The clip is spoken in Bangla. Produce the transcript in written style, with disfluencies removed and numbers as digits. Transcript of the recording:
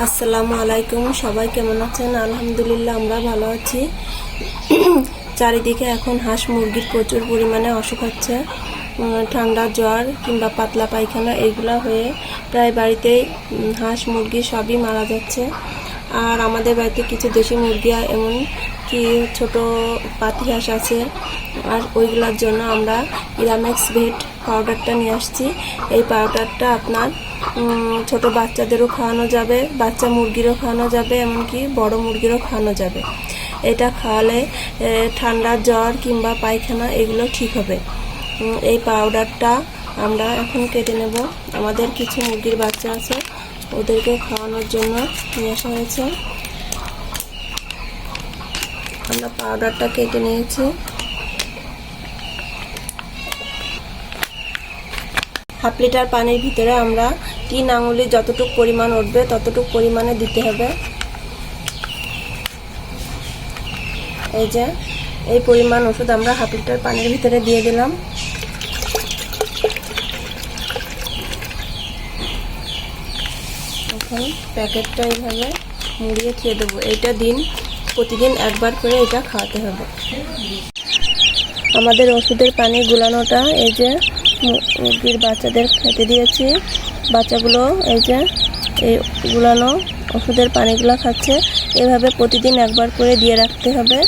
আসসালামু আলাইকুম। সবাই কেমন আছেন? আলহামদুলিল্লাহ আমরা ভালো আছি। চারিদিকে এখন হাঁস মুরগির প্রচুর পরিমাণে অসুখ হচ্ছে। ঠান্ডা, জ্বর কিংবা পাতলা পায়খানা এগুলা হয়ে প্রায় বাড়িতেই হাঁস মুরগি সবই মারা যাচ্ছে। আর আমাদের বাড়িতে কিছু দেশি মুরগি এমন কি ছোট পাতি হাঁস আছে, আর ওইগুলোর জন্য আমরা ইরামেক্স ভেট পাউডারটা নিয়ে আসছি। এই পাউডারটা আপনার ছোট বাচ্চাদেরও খাওয়ানো যাবে, বাচ্চা মুরগিরও খাওয়ানো যাবে, এমনকি বড় মুরগিরও খাওয়ানো যাবে। এটা খাওয়ালে ঠান্ডা, জ্বর কিংবা পায়খানা এগুলো ঠিক হবে। এই পাউডারটা আমরা এখন কেটে নেব। আমাদের কিছু মুরগির বাচ্চা আছে, ওদেরকে খাওয়ানোর জন্য নিয়ে আসা হয়েছে। আমরা পাউডারটা কেটে নিয়েছি। হাফ লিটার পানির ভিতরে আমরা 3 আঙুলে যতটুকু পরিমাণ উঠবে ততটুকু পরিমাণে দিতে হবে। এই যে এই পরিমাণ ওষুধ আমরা হাফ লিটার পানির ভিতরে দিয়ে দিলাম। এখন প্যাকেটটা এইভাবে মুড়িয়ে খেয়ে দেবো। এইটা প্রতিদিন একবার করে এটা খাওয়াতে হবে। আমাদের ওষুধের পানি গুলানোটা এই যে মুরগির বাচ্চাদের খেতে দিয়েছি। বাচ্চাগুলো এই যে এই গুলানো ওষুধের পানিগুলো খাচ্ছে। এভাবে প্রতিদিন একবার করে দিয়ে রাখতে হবে।